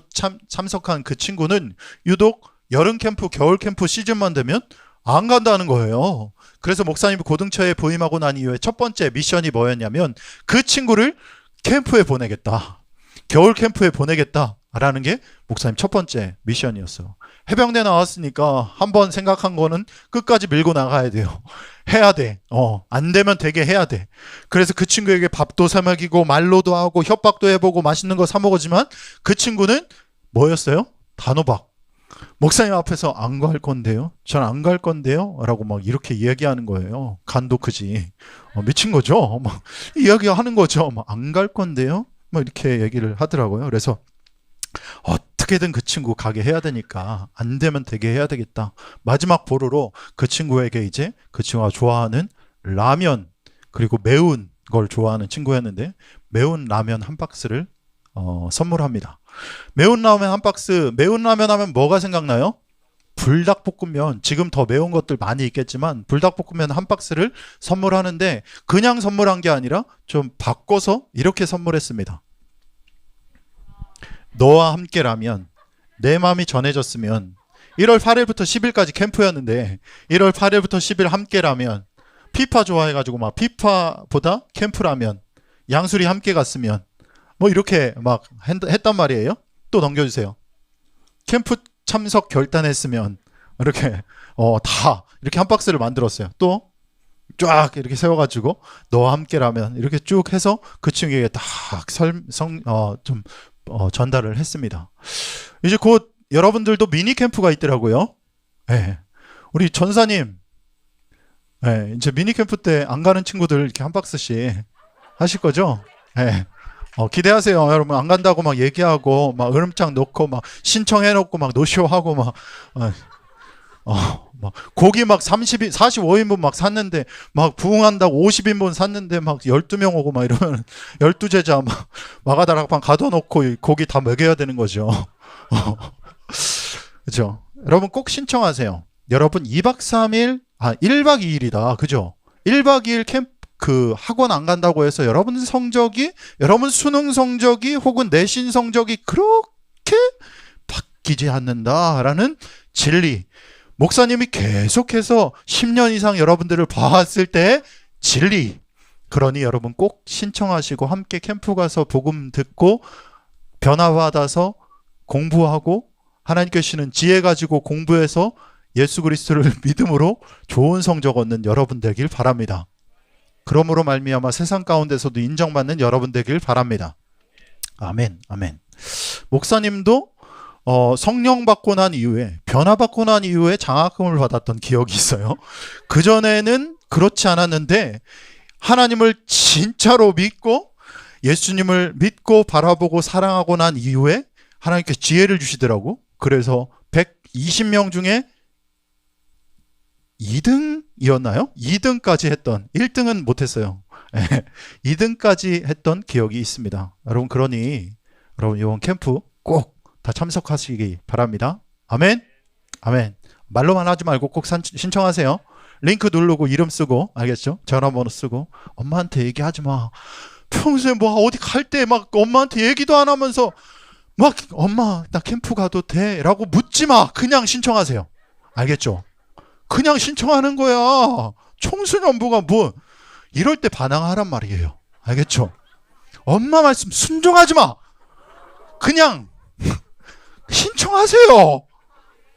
참석한 그 친구는 유독 여름 캠프, 겨울 캠프 시즌만 되면 안 간다는 거예요. 그래서 목사님이 고등처에 부임하고 난 이후에 첫 번째 미션이 뭐였냐면 그 친구를 캠프에 보내겠다. 겨울 캠프에 보내겠다라는 게 목사님 첫 번째 미션이었어요. 해병대 나왔으니까 한번 생각한 거는 끝까지 밀고 나가야 돼요. 해야 돼. 안 되면 되게 해야 돼. 그래서 그 친구에게 밥도 사 먹이고 말로도 하고 협박도 해보고 맛있는 거 사 먹었지만 그 친구는 뭐였어요? 단호박. 목사님 앞에서 안 갈 건데요? 전 안 갈 건데요? 라고 막 이렇게 이야기하는 거예요. 간도 크지. 미친 거죠? 막 이야기하는 거죠. 막 안 갈 건데요? 막 이렇게 얘기를 하더라고요. 그래서 어떻게든 그 친구 가게 해야 되니까 안 되면 되게 해야 되겠다. 마지막 보루로 그 친구에게 이제 그 친구가 좋아하는 라면 그리고 매운 걸 좋아하는 친구였는데 매운 라면 한 박스를 선물합니다. 매운 라면 한 박스, 매운 라면 하면 뭐가 생각나요? 불닭볶음면. 지금 더 매운 것들 많이 있겠지만 불닭볶음면 한 박스를 선물하는데 그냥 선물한 게 아니라 좀 바꿔서 이렇게 선물했습니다. 너와 함께라면 내 마음이 전해졌으면 1월 8일부터 10일까지 캠프였는데 1월 8일부터 10일 함께라면 피파 좋아해가지고 막 피파보다 캠프라면 양수리 함께 갔으면 뭐 이렇게 막 했단 말이에요. 또 넘겨주세요. 캠프 참석 결단했으면 이렇게 다 이렇게 한 박스를 만들었어요. 또 쫙 이렇게 세워가지고 너와 함께라면 이렇게 쭉 해서 그 친구에게 딱 전달을 했습니다. 이제 곧 여러분들도 미니 캠프가 있더라고요. 네. 우리 전사님, 네. 이제 미니 캠프 때 안 가는 친구들 이렇게 한 박스씩 하실 거죠? 네. 기대하세요. 여러분 안 간다고 막 얘기하고 막 으름장 놓고 막 신청해 놓고 막 노쇼하고 막 고기 막 45인분 막 샀는데 막 부흥한다고 50인분 샀는데 막 12명 오고 막 이러면 12제자 막 마가다락방 가둬놓고 고기 다 먹여야 되는 거죠. 그죠? 여러분 꼭 신청하세요. 여러분 2박 3일 1박 2일이다. 그죠? 1박 2일 캠프 그 학원 안 간다고 해서 여러분 수능 성적이 혹은 내신 성적이 그렇게 바뀌지 않는다라는 진리. 목사님이 계속해서 10년 이상 여러분들을 봐왔을 때 진리. 그러니 여러분 꼭 신청하시고 함께 캠프 가서 복음 듣고 변화받아서 공부하고 하나님께 주시는 지혜 가지고 공부해서 예수 그리스도를 믿음으로 좋은 성적 얻는 여러분 되길 바랍니다. 그러므로 말미암아 세상 가운데서도 인정받는 여러분 되길 바랍니다. 아멘, 아멘. 목사님도 성령 받고 난 이후에 변화 받고 난 이후에 장학금을 받았던 기억이 있어요. 그전에는 그렇지 않았는데 하나님을 진짜로 믿고 예수님을 믿고 바라보고 사랑하고 난 이후에 하나님께 지혜를 주시더라고. 그래서 120명 중에 2등이었나요? 2등까지 했던, 1등은 못했어요. 2등까지 했던 기억이 있습니다. 여러분 그러니 여러분 이번 캠프 꼭 다 참석하시기 바랍니다. 아멘. 아멘. 말로만 하지 말고 꼭 신청하세요. 링크 누르고 이름 쓰고 알겠죠? 전화번호 쓰고 엄마한테 얘기하지 마. 평소에 뭐 어디 갈 때 막 엄마한테 얘기도 안 하면서 막 엄마 나 캠프 가도 돼? 라고 묻지 마. 그냥 신청하세요. 알겠죠? 그냥 신청하는 거야. 청소년부가 뭐 이럴 때 반항하란 말이에요. 알겠죠? 엄마 말씀 순종하지 마. 그냥 신청하세요.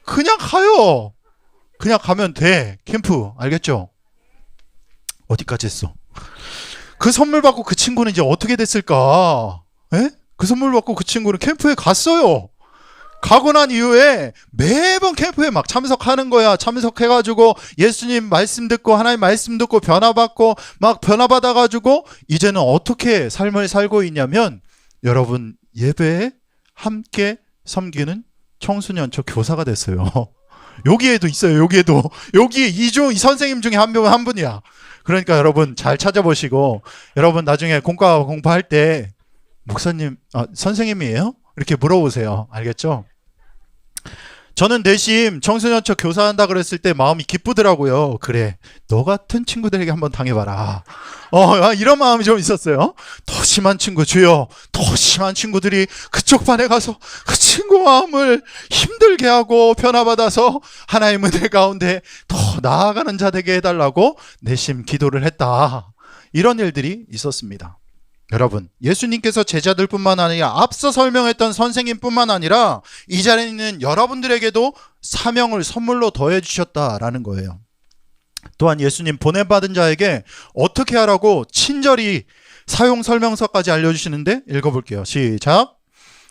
그냥 가요. 그냥 가면 돼. 캠프. 알겠죠? 어디까지 했어? 그 선물 받고 그 친구는 이제 어떻게 됐을까? 에? 그 선물 받고 그 친구는 캠프에 갔어요. 가고 난 이후에 매번 캠프에 막 참석하는 거야. 참석해가지고 예수님 말씀 듣고 하나님 말씀 듣고 변화받고 막 변화받아가지고 이제는 어떻게 삶을 살고 있냐면 여러분 예배에 함께 섬기는 청소년처 교사가 됐어요. 여기에도 있어요. 여기에도. 여기에 이 선생님 중에 한 분이야. 그러니까 여러분 잘 찾아보시고 여러분 나중에 공부할 때 목사님, 선생님이에요? 이렇게 물어보세요. 알겠죠? 저는 내심 청소년처 교사한다 그랬을 때 마음이 기쁘더라고요. 그래, 너 같은 친구들에게 한번 당해봐라. 이런 마음이 좀 있었어요. 더 심한 친구 주여, 더 심한 친구들이 그쪽 반에 가서 그 친구 마음을 힘들게 하고 변화받아서 하나님의 은혜 가운데 더 나아가는 자 되게 해달라고 내심 기도를 했다. 이런 일들이 있었습니다. 여러분, 예수님께서 제자들뿐만 아니라 앞서 설명했던 선생님뿐만 아니라 이 자리에 있는 여러분들에게도 사명을 선물로 더해 주셨다라는 거예요. 또한 예수님 보내받은 자에게 어떻게 하라고 친절히 사용 설명서까지 알려주시는데 읽어볼게요. 시작.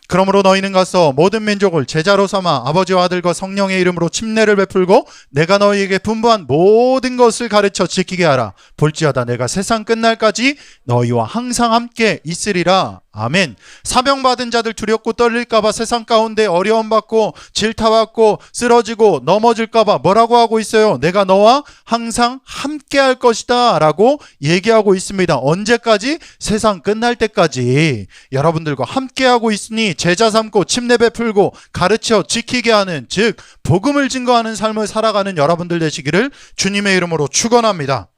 그러므로 너희는 가서 모든 민족을 제자로 삼아 아버지와 아들과 성령의 이름으로 침례를 베풀고 내가 너희에게 분부한 모든 것을 가르쳐 지키게 하라. 볼지어다 내가 세상 끝날까지 너희와 항상 함께 있으리라. 아멘. 사명받은 자들 두렵고 떨릴까봐 세상 가운데 어려움받고 질타받고 쓰러지고 넘어질까봐 뭐라고 하고 있어요? 내가 너와 항상 함께 할 것이다 라고 얘기하고 있습니다. 언제까지? 세상 끝날 때까지 여러분들과 함께 하고 있으니 제자 삼고 침례 베풀고 가르쳐 지키게 하는, 즉 복음을 증거하는 삶을 살아가는 여러분들 되시기를 주님의 이름으로 축원합니다.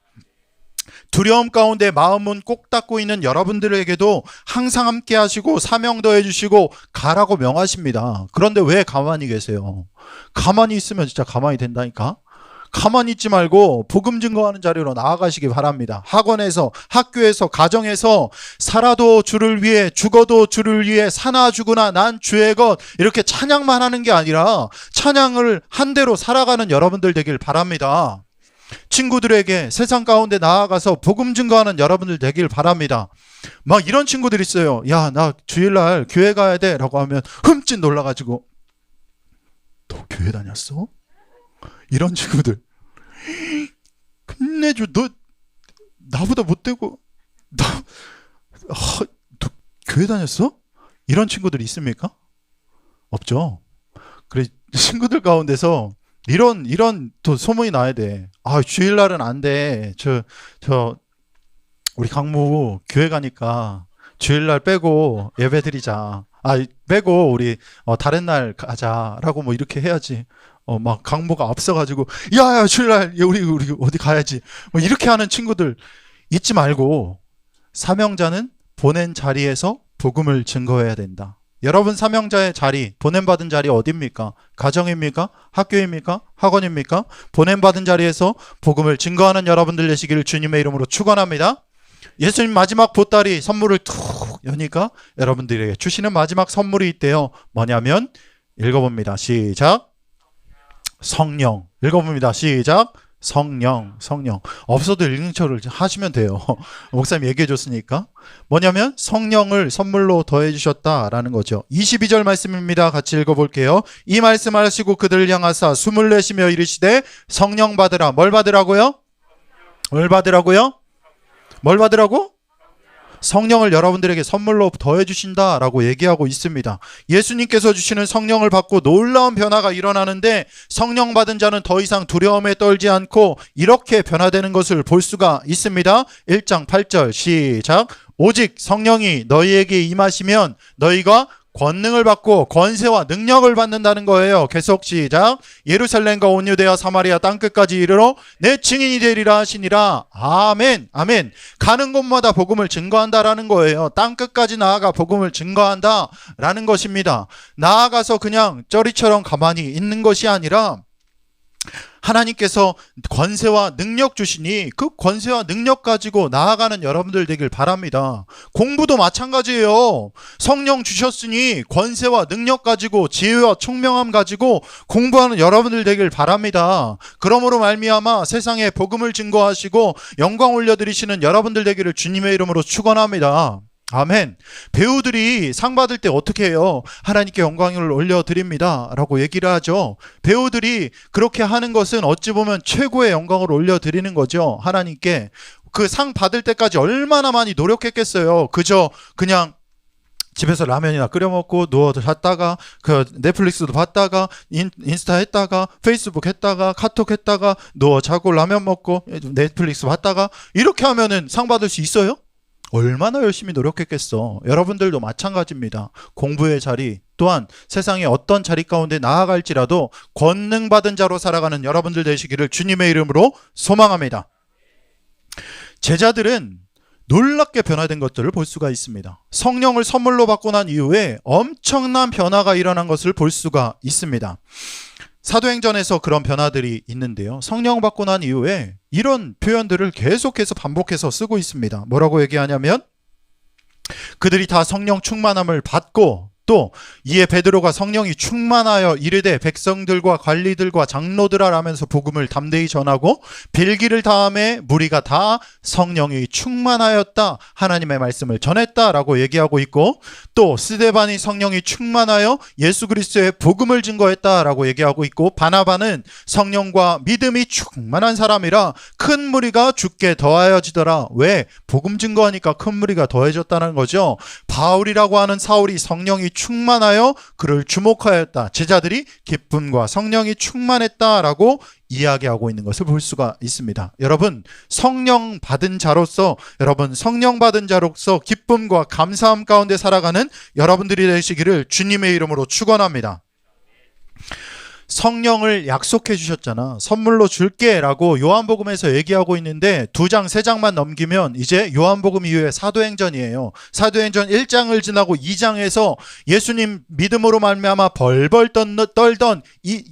두려움 가운데 마음은 꼭 닫고 있는 여러분들에게도 항상 함께 하시고 사명 더해 주시고 가라고 명하십니다. 그런데 왜 가만히 계세요? 가만히 있으면 진짜 가만히 된다니까? 가만히 있지 말고 복음 증거하는 자리로 나아가시기 바랍니다. 학원에서, 학교에서, 가정에서 살아도 주를 위해, 죽어도 주를 위해, 사나 죽으나 난 주의 것, 이렇게 찬양만 하는 게 아니라 찬양을 한 대로 살아가는 여러분들 되길 바랍니다. 친구들에게 세상 가운데 나아가서 복음 증거하는 여러분들 되길 바랍니다. 막 이런 친구들 있어요. 야, 나 주일날 교회 가야 돼 라고 하면 흠칫 놀라가지고 너 교회 다녔어? 이런 친구들. 끝내줘. 너 나보다 못되고 너 교회 다녔어? 이런 친구들 있습니까? 없죠. 그래, 친구들 가운데서 이런 또 소문이 나야 돼. 주일날은 안 돼. 우리 강무 교회 가니까 주일날 빼고 예배 드리자. 빼고 우리 다른 날 가자라고 뭐 이렇게 해야지. 막 강모가 앞서가지고 야 주일날 우리 어디 가야지. 뭐 이렇게 하는 친구들 잊지 말고 사명자는 보낸 자리에서 복음을 증거해야 된다. 여러분 사명자의 자리, 보냄받은 자리 어디입니까? 가정입니까? 학교입니까? 학원입니까? 보냄받은 자리에서 복음을 증거하는 여러분들 되시기를 주님의 이름으로 축원합니다. 예수님 마지막 보따리 선물을 툭 여니까 여러분들에게 주시는 마지막 선물이 있대요. 뭐냐면 읽어봅니다. 시작. 성령. 읽어봅니다. 시작. 성령. 없어도 읽는 척을 하시면 돼요. 목사님 얘기해 줬으니까. 뭐냐면 성령을 선물로 더해 주셨다라는 거죠. 22절 말씀입니다. 같이 읽어볼게요. 이 말씀 하시고 그들을 향하사 숨을 내쉬며 이르시되 성령 받으라. 뭘 받으라고요? 뭘 받으라고요? 뭘 받으라고? 성령을 여러분들에게 선물로 더해 주신다라고 얘기하고 있습니다. 예수님께서 주시는 성령을 받고 놀라운 변화가 일어나는데 성령 받은 자는 더 이상 두려움에 떨지 않고 이렇게 변화되는 것을 볼 수가 있습니다. 1장 8절 시작. 오직 성령이 너희에게 임하시면 너희가 권능을 받고 권세와 능력을 받는다는 거예요. 계속 시작. 예루살렘과 온 유대와 사마리아 땅끝까지 이르러 내 증인이 되리라 하시니라. 아멘. 아멘. 가는 곳마다 복음을 증거한다라는 거예요. 땅끝까지 나아가 복음을 증거한다라는 것입니다. 나아가서 그냥 쩌리처럼 가만히 있는 것이 아니라 하나님께서 권세와 능력 주시니 그 권세와 능력 가지고 나아가는 여러분들 되길 바랍니다. 공부도 마찬가지예요. 성령 주셨으니 권세와 능력 가지고 지혜와 총명함 가지고 공부하는 여러분들 되길 바랍니다. 그러므로 말미암아 세상에 복음을 증거하시고 영광 올려드리시는 여러분들 되기를 주님의 이름으로 축원합니다. 아멘. 배우들이 상 받을 때 어떻게 해요? 하나님께 영광을 올려드립니다 라고 얘기를 하죠. 배우들이 그렇게 하는 것은 어찌 보면 최고의 영광을 올려드리는 거죠. 하나님께. 그 상 받을 때까지 얼마나 많이 노력했겠어요. 그저 그냥 집에서 라면이나 끓여 먹고 누워 잤다가 그 넷플릭스도 봤다가 인스타 했다가 페이스북 했다가 카톡 했다가 누워 자고 라면 먹고 넷플릭스 봤다가 이렇게 하면은 상 받을 수 있어요? 얼마나 열심히 노력했겠어. 여러분들도 마찬가지입니다. 공부의 자리 또한 세상의 어떤 자리 가운데 나아갈지라도 권능받은 자로 살아가는 여러분들 되시기를 주님의 이름으로 소망합니다. 제자들은 놀랍게 변화된 것들을 볼 수가 있습니다. 성령을 선물로 받고 난 이후에 엄청난 변화가 일어난 것을 볼 수가 있습니다. 사도행전에서 그런 변화들이 있는데요. 성령 받고 난 이후에 이런 표현들을 계속해서 반복해서 쓰고 있습니다. 뭐라고 얘기하냐면 그들이 다 성령 충만함을 받고 또 이에 베드로가 성령이 충만하여 이르되 백성들과 관리들과 장로들아 라면서 복음을 담대히 전하고 빌기를 다함에 무리가 다 성령이 충만하였다 하나님의 말씀을 전했다라고 얘기하고 있고 또 스데반이 성령이 충만하여 예수 그리스도의 복음을 증거했다라고 얘기하고 있고 바나바는 성령과 믿음이 충만한 사람이라 큰 무리가 죽게 더하여지더라. 왜? 복음 증거하니까 큰 무리가 더해졌다는 거죠. 바울이라고 하는 사울이 성령이 충만하여 그를 주목하였다. 제자들이 기쁨과 성령이 충만했다라고 이야기하고 있는 것을 볼 수가 있습니다. 여러분 성령 받은 자로서 기쁨과 감사함 가운데 살아가는 여러분들이 되시기를 주님의 이름으로 축원합니다. 성령을 약속해 주셨잖아. 선물로 줄게 라고 요한복음에서 얘기하고 있는데 2장 3장만 넘기면 이제 요한복음 이후에 사도행전이에요. 사도행전 1장을 지나고 2장에서 예수님 믿음으로 말미암아 벌벌 떨던 이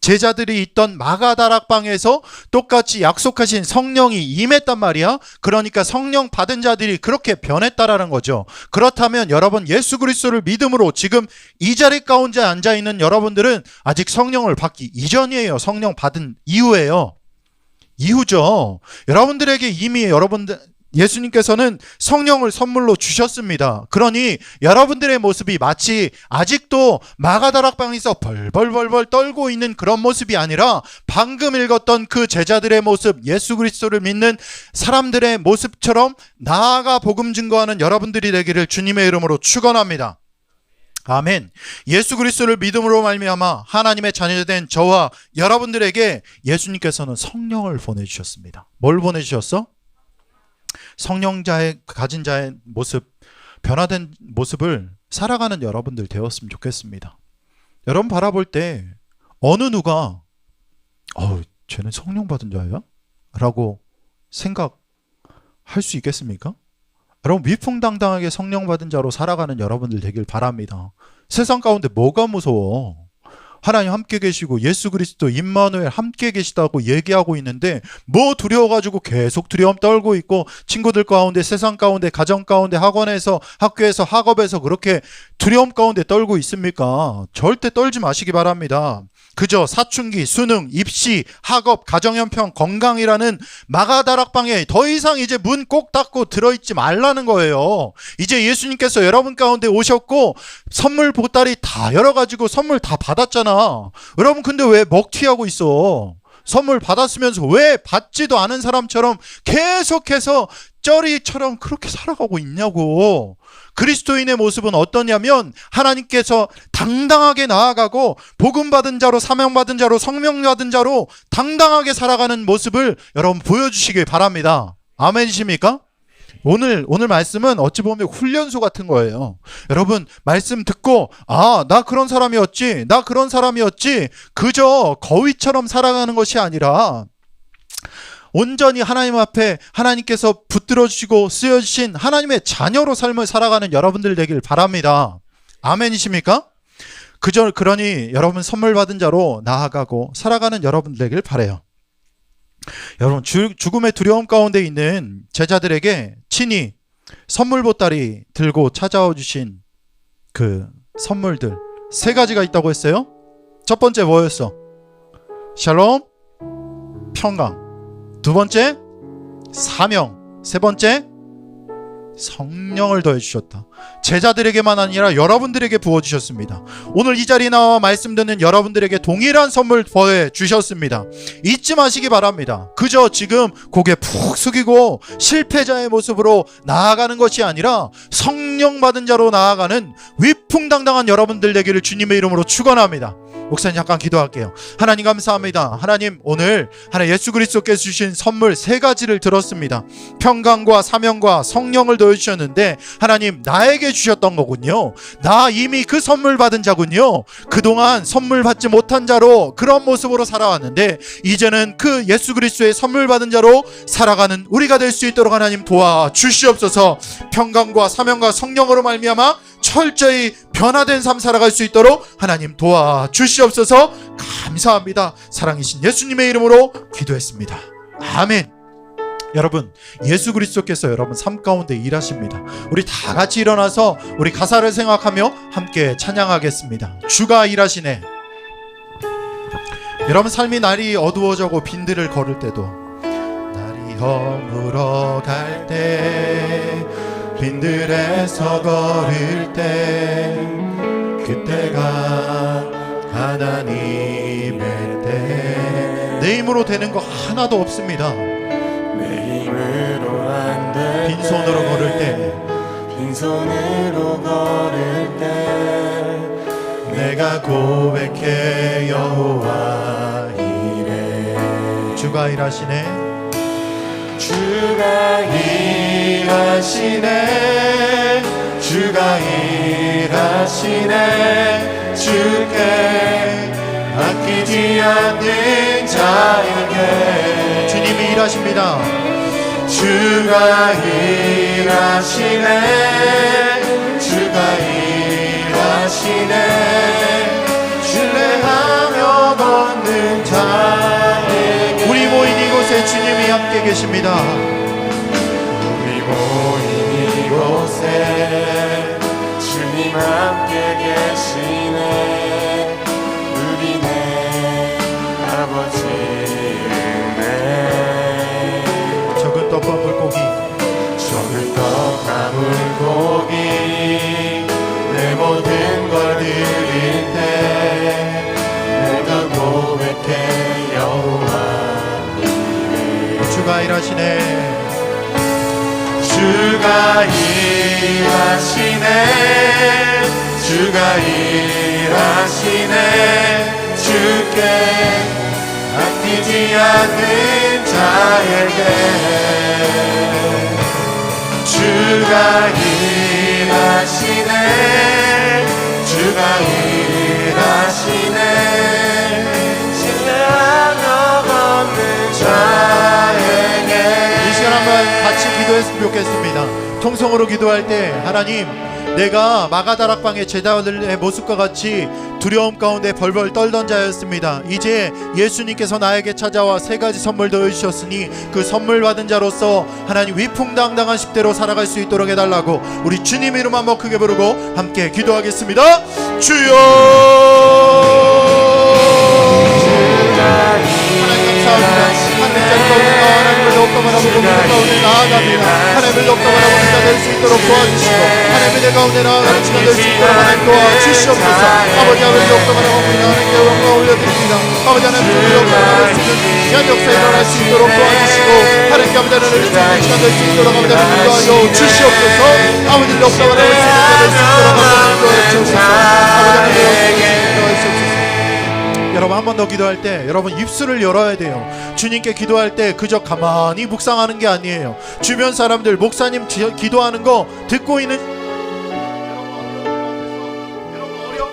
제자들이 있던 마가다락방에서 똑같이 약속하신 성령이 임했단 말이야. 그러니까 성령 받은 자들이 그렇게 변했다라는 거죠. 그렇다면 여러분 예수 그리스도를 믿음으로 지금 이 자리 가운데 앉아있는 여러분들은 아직 성령을 받기 이전이에요. 성령 받은 이후예요. 이후죠. 여러분들에게 이미 예수님께서는 성령을 선물로 주셨습니다. 그러니 여러분들의 모습이 마치 아직도 마가다락방에서 벌벌벌 떨고 있는 그런 모습이 아니라 방금 읽었던 그 제자들의 모습, 예수 그리스도를 믿는 사람들의 모습처럼 나아가 복음 증거하는 여러분들이 되기를 주님의 이름으로 축원합니다. 아멘. 예수 그리스도를 믿음으로 말미암아 하나님의 자녀된 저와 여러분들에게 예수님께서는 성령을 보내주셨습니다. 뭘 보내주셨어? 성령자의 가진 자의 모습, 변화된 모습을 살아가는 여러분들 되었으면 좋겠습니다. 여러분 바라볼 때 어느 누가 쟤는 성령 받은 자야? 라고 생각할 수 있겠습니까? 여러분 위풍당당하게 성령 받은 자로 살아가는 여러분들 되길 바랍니다. 세상 가운데 뭐가 무서워? 하나님 함께 계시고 예수 그리스도 임마누엘 함께 계시다고 얘기하고 있는데 뭐 두려워가지고 계속 두려움 떨고 있고 친구들 가운데 세상 가운데 가정 가운데 학원에서 학교에서 학업에서 그렇게 두려움 가운데 떨고 있습니까? 절대 떨지 마시기 바랍니다. 그저 사춘기, 수능, 입시, 학업, 가정형편, 건강이라는 마가다락방에 더 이상 이제 문 꼭 닫고 들어있지 말라는 거예요. 이제 예수님께서 여러분 가운데 오셨고 선물 보따리 다 열어가지고 선물 다 받았잖아. 여러분 근데 왜 먹튀하고 있어? 선물 받았으면서 왜 받지도 않은 사람처럼 계속해서 쩌리처럼 그렇게 살아가고 있냐고. 그리스도인의 모습은 어떠냐면 하나님께서 당당하게 나아가고 복음받은 자로 사명받은 자로 성명받은 자로 당당하게 살아가는 모습을 여러분 보여주시길 바랍니다. 아멘이십니까? 오늘 말씀은 어찌 보면 훈련소 같은 거예요. 여러분 말씀 듣고 나 그런 사람이었지 그저 거위처럼 살아가는 것이 아니라 온전히 하나님 앞에 하나님께서 붙들어 주시고 쓰여주신 하나님의 자녀로 삶을 살아가는 여러분들 되길 바랍니다. 아멘이십니까? 그러니 여러분 선물 받은 자로 나아가고 살아가는 여러분 되길 바라요. 여러분 죽음의 두려움 가운데 있는 제자들에게 친히 선물 보따리 들고 찾아와 주신 그 선물들 3가지가 있다고 했어요. 첫 번째 뭐였어? 샬롬, 평강. 두 번째 사명. 세 번째 성령을 더해 주셨다. 제자들에게만 아니라 여러분들에게 부어 주셨습니다. 오늘 이 자리에 나와 말씀 듣는 여러분들에게 동일한 선물 더해 주셨습니다. 잊지 마시기 바랍니다. 그저 지금 고개 푹 숙이고 실패자의 모습으로 나아가는 것이 아니라 성령 받은 자로 나아가는 위풍당당한 여러분들 되기를 주님의 이름으로 축원합니다. 목사님 잠깐 기도할게요. 하나님 감사합니다. 하나님 오늘 하나님 예수 그리스도께서 주신 선물 3가지를 들었습니다. 평강과 사명과 성령을 더해주셨는데 하나님 나에게 주셨던 거군요. 나 이미 그 선물 받은 자군요. 그동안 선물 받지 못한 자로 그런 모습으로 살아왔는데 이제는 그 예수 그리스도의 선물 받은 자로 살아가는 우리가 될 수 있도록 하나님 도와주시옵소서. 평강과 사명과 성령으로 말미암아 철저히 변화된 삶 살아갈 수 있도록 하나님 도와주시옵소서. 감사합니다. 사랑이신 예수님의 이름으로 기도했습니다. 아멘. 여러분 예수 그리스도께서 여러분 삶 가운데 일하십니다. 우리 다 같이 일어나서 우리 가사를 생각하며 함께 찬양하겠습니다. 주가 일하시네. 여러분 삶이 날이 어두워져고 빈들을 걸을 때도 날이 허물어 갈 때 빈들에서 걸을 때 그때가 하나님의 때. 내 힘으로 되는 거 하나도 없습니다. 내 힘으로 안 돼. 빈손으로 걸을 때 빈손으로 걸을 때 내가 고백해 여호와 이래. 주가 일하시네. 주가 일하시네. 주가 일하시네. 주께 아끼지 않는 자에게 주님이 일하십니다. 주가 일하시네. 주가 일하시네. 신뢰하며 걷는 자에게 우리 모인 이곳에 주님이 함께 계십니다. 우리 모인 이곳에 주님 함께 계시네. 우리네 아버지 은혜. 적은 떡과 물고기 적은 떡과 물고기 내 모든 걸 드릴 때 내가 고백해 여호와 주가 일하시네. 주가 일하시네. 주가 일하시네. 주께 아끼지 않는 자에게 주가 일하시네. 주가 일하시네. 신뢰하며 걷는 자에게. 이 시간 한번 같이 기도했으면 좋겠습니다. 통성으로 기도할 때 하나님 내가 마가다락방의 제자들의 모습과 같이 두려움 가운데 벌벌 떨던 자였습니다. 이제 예수님께서 나에게 찾아와 3가지 선물 더해주셨으니 그 선물 받은 자로서 하나님 위풍당당한 10대로 살아갈 수 있도록 해달라고 우리 주님 이름 한번 크게 부르고 함께 기도하겠습니다. 주여. 하나님 감사합니다. 하나님을 높고 바라보고 그 가운데 나아갑니다. 하나님을 높고 바라보는 자 될 수 있도록 도와주시고 하나님의 내 가운데 나아가는 자 될 수 있도록 하나님 도와주시옵소서. 아버지 하나님 높고 바라보고 하나님께 영광 올려드립니다. 아버지 하나님 높고 바라볼 수 있는 귀한 역사 일어날 수 있도록 도와주시고 하나님께 아버지 하나님을 수 있는 시간 될 수 있도록 아버지 하나님 도와줘 주시옵소서. 아버지 높고 바라볼 수 있는 자 될 수 있도록 하나님 도와주시옵소서. 아버지 하나님 도와주시옵소서. 여러분 한 번 더 기도할 때 여러분 입술을 열어야 돼요. 주님께 기도할 때 그저 가만히 묵상하는 게 아니에요. 주변 사람들 목사님 기도하는 거 듣고 있는 여러분 어려운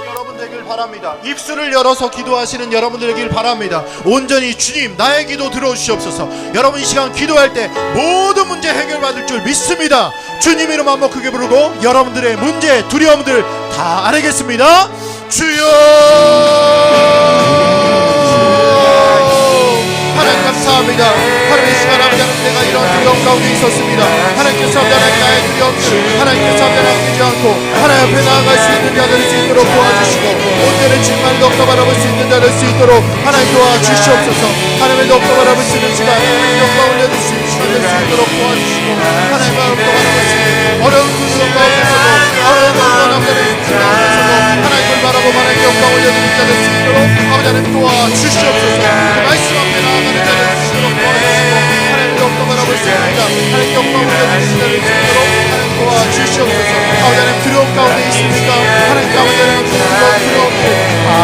여러분 되길 바랍니다. 입술을 열어서 기도하시는 여러분들이길 바랍니다. 온전히 주님 나의 기도 들어주시옵소서. 여러분 이 시간 기도할 때 모든 문제 해결받을 줄 믿습니다. 주님 이름 한번 크게 부르고 여러분들의 문제 두려움들 다 아뢰겠습니다. 주여 하나님 감사합니다. 하나님 이 시간 아버지 하나님 내가 이런 두려움 가운데 있었습니다. 하나님께서 하나님 나의 두려움들 하나님께서 하나님 깨지 않고 하나님 앞에 나아갈 수 있는 자 될 수 있도록 도와주시고 온전히 정말 넉넉 바라볼 수 있는 자 될 수 있도록 하나님 도와주시옵소서. 하나님의 넉넉 바라볼 수 있는 시간 넉넉 올려줄 수 있는 시간 될 수 있도록 도와주시고 하나님의 넉넉 바라볼 수 있는 어려운 그 두려움 가운데서도 어려운 어떤 남자의 힘 가운데서도 하나님을 바라고 하나님의 넉넉 올려주는 자 될 수 있도록 아버지 하나님 도와주시옵소서. 그 말씀 앞에 나아가는 자 될 수 있도록 도와주시고 하나님 넉넉 바라볼 수 있는 자 하나님 넉넉 올려주는 자 될 수 있도록 하나님 도와주시옵소서. 아버지 하나님 두려움 가운데 있습니까? 하나님 아버지 하나님 두려움을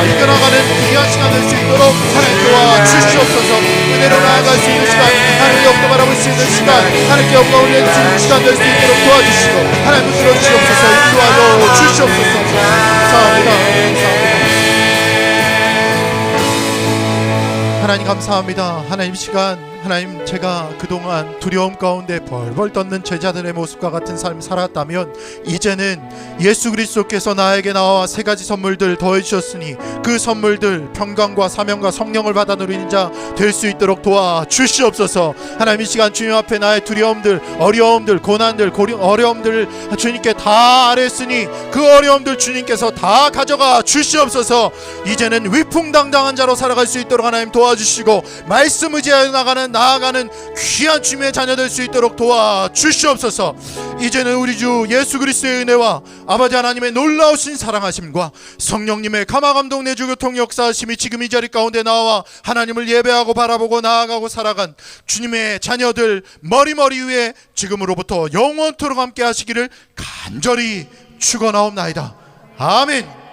이겨나가는 귀한 시간 될 수 있도록 하나님 도와주시옵소서. 은혜로 나아갈 수 있는 시간 하나님 넉넉 바라볼 수 있는 시간 하나님께 넉넉 올려주는 시간 될 수 있도록 도와주시고 하나님 붙들어 주시옵소서. 인도하여 주시옵소서. 감사합니다. 하나님 감사합니다. 하나님 시간 하나님 제가 그동안 두려움 가운데 벌벌 떠는 제자들의 모습과 같은 삶 살았다면 이제는 예수 그리스도께서 나에게 나와 세 가지 선물들 더해 주셨으니 그 선물들 평강과 사명과 성령을 받아 누리는 자 될 수 있도록 도와주시옵소서. 하나님 이 시간 주님 앞에 나의 두려움들 어려움들 고난들 어려움들 주님께 다 아뢰으니 그 어려움들 주님께서 다 가져가 주시옵소서. 이제는 위풍당당한 자로 살아갈 수 있도록 하나님 도와주시고 말씀 의지하여 나아가는 귀한 주님의 자녀 될 수 있도록 도와주시옵소서. 이제는 우리 주 예수 그리스도의 은혜와 아버지 하나님의 놀라우신 사랑하심과 성령님의 감화감동 내주 교통 역사하심이 지금 이 자리 가운데 나와 하나님을 예배하고 바라보고 나아가고 살아간 주님의 자녀들 머리 위에 지금으로부터 영원토록 함께 하시기를 간절히 축원하옵나이다. 아멘.